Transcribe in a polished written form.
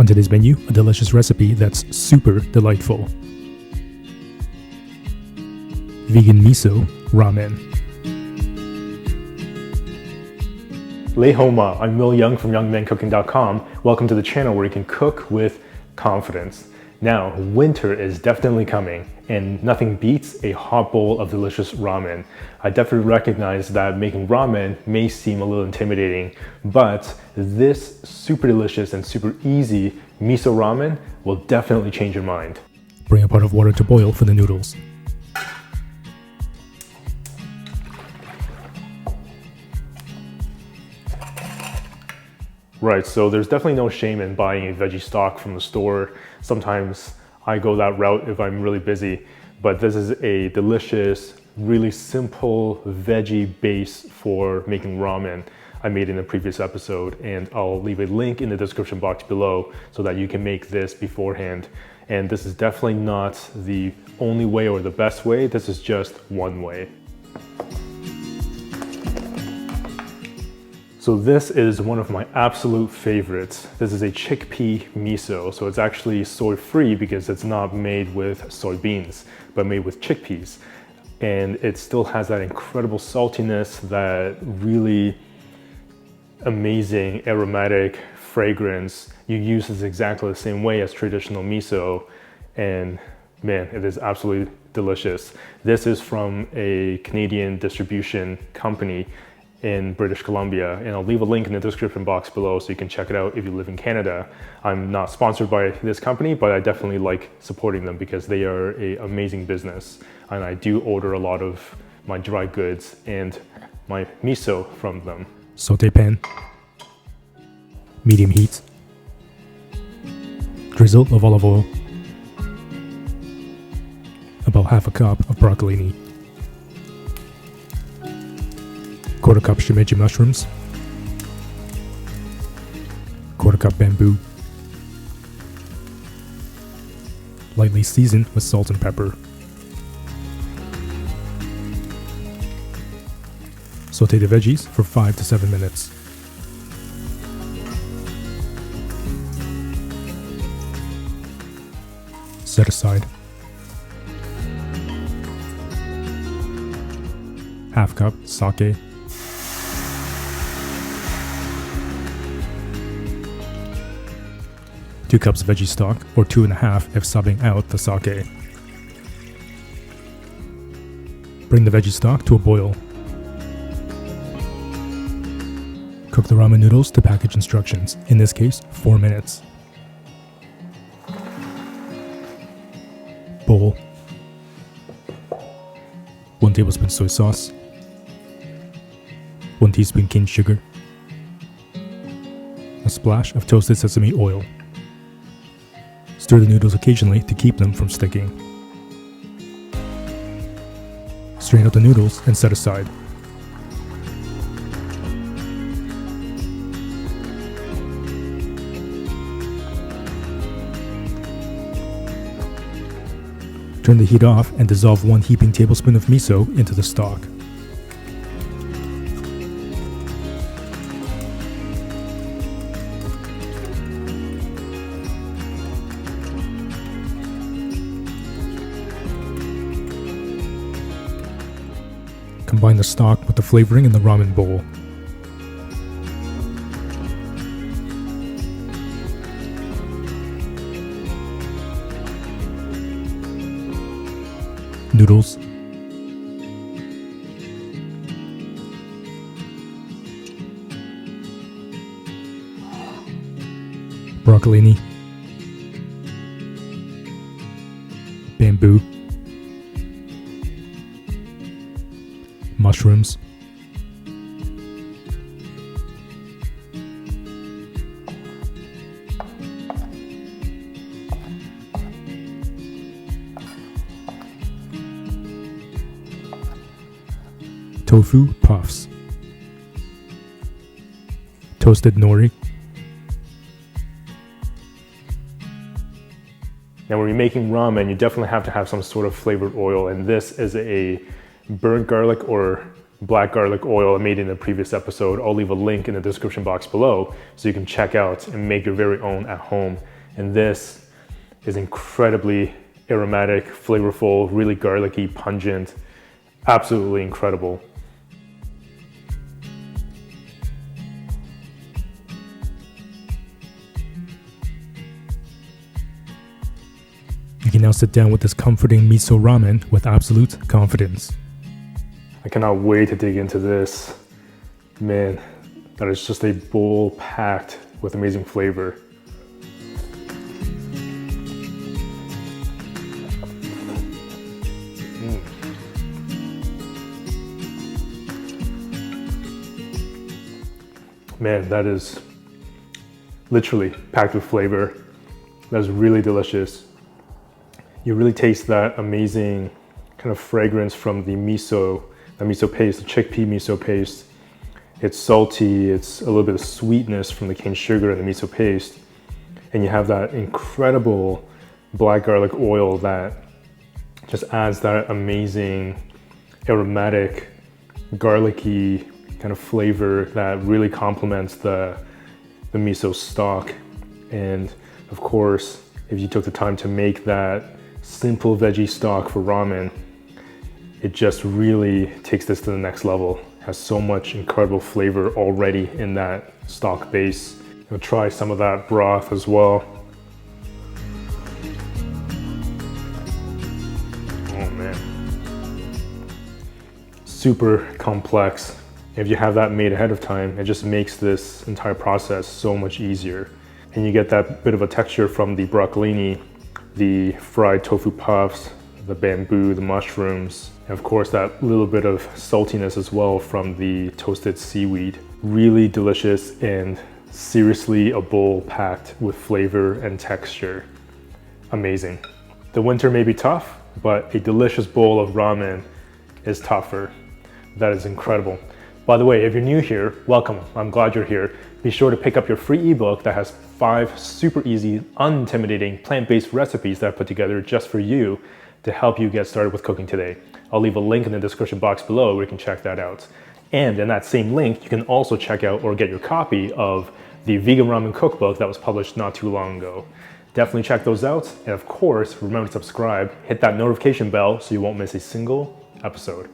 On today's menu, a delicious recipe that's super delightful. Vegan miso ramen. Lehoma, I'm Yeung from YoungMenCooking.com. Welcome to the channel where you can cook with confidence. Now, winter is definitely coming, and nothing beats a hot bowl of delicious ramen. I definitely recognize that making ramen may seem a little intimidating, but this super delicious and super easy miso ramen will definitely change your mind. Bring a pot of water to boil for the noodles. Right, so there's definitely no shame in buying a veggie stock from the store. Sometimes I go that route if I'm really busy, but this is a delicious, really simple veggie base for making ramen I made in a previous episode, and I'll leave a link in the description box below so that you can make this beforehand. And this is definitely not the only way or the best way, this is just one way. So this is one of my absolute favorites. This is a chickpea miso. So it's actually soy-free because it's not made with soybeans, but made with chickpeas. And it still has that incredible saltiness, that really amazing aromatic fragrance. You use this exactly the same way as traditional miso. And man, it is absolutely delicious. This is from a Canadian distribution company in British Columbia, and I'll leave a link in the description box below so you can check it out if you live in Canada. I'm not sponsored by this company, but I definitely like supporting them because they are an amazing business, and I do order a lot of my dry goods and my miso from them. Saute pan, medium heat, drizzle of olive oil, about half a cup of broccolini, quarter cup shimeji mushrooms, quarter cup bamboo, lightly seasoned with salt and pepper. Saute the veggies for 5 to 7 minutes. Set aside. Half cup sake, 2 cups veggie stock, or 2.5 if subbing out the sake. Bring the veggie stock to a boil. Cook the ramen noodles to package instructions, in this case 4 minutes. Bowl. 1 tablespoon soy sauce, 1 teaspoon cane sugar, a splash of toasted sesame oil. Stir the noodles occasionally to keep them from sticking. Strain out the noodles and set aside. Turn the heat off and dissolve 1 heaping tablespoon of miso into the stock. Combine the stock with the flavoring in the ramen bowl. Noodles, broccolini, bamboo, mushrooms, tofu puffs, toasted nori. Now when you're making ramen, you definitely have to have some sort of flavored oil, and this is a burnt garlic or black garlic oil I made in the previous episode. I'll leave a link in the description box below so you can check out and make your very own at home. And this is incredibly aromatic, flavorful, really garlicky, pungent, absolutely incredible. You can now sit down with this comforting miso ramen with absolute confidence. I cannot wait to dig into this. Man, that is just a bowl packed with amazing flavor. Man, that is literally packed with flavor. That is really delicious. You really taste that amazing kind of fragrance from the miso paste, the chickpea miso paste. It's salty, it's a little bit of sweetness from the cane sugar and the miso paste. And you have that incredible black garlic oil that just adds that amazing aromatic, garlicky kind of flavor that really complements the miso stock. And of course, if you took the time to make that simple veggie stock for ramen, it just really takes this to the next level. It has so much incredible flavor already in that stock base. I'll try some of that broth as well. Oh man. Super complex. If you have that made ahead of time, it just makes this entire process so much easier. And you get that bit of a texture from the broccolini, the fried tofu puffs, the bamboo, the mushrooms, and of course that little bit of saltiness as well from the toasted seaweed. Really delicious and seriously a bowl packed with flavor and texture. Amazing. The winter may be tough, but a delicious bowl of ramen is tougher. That is incredible. By the way, if you're new here, welcome. I'm glad you're here. Be sure to pick up your free ebook that has 5 super easy, unintimidating plant-based recipes that I put together just for you to help you get started with cooking today. I'll leave a link in the description box below where you can check that out. And in that same link, you can also check out or get your copy of the vegan ramen cookbook that was published not too long ago. Definitely check those out. And of course, remember to subscribe, hit that notification bell so you won't miss a single episode.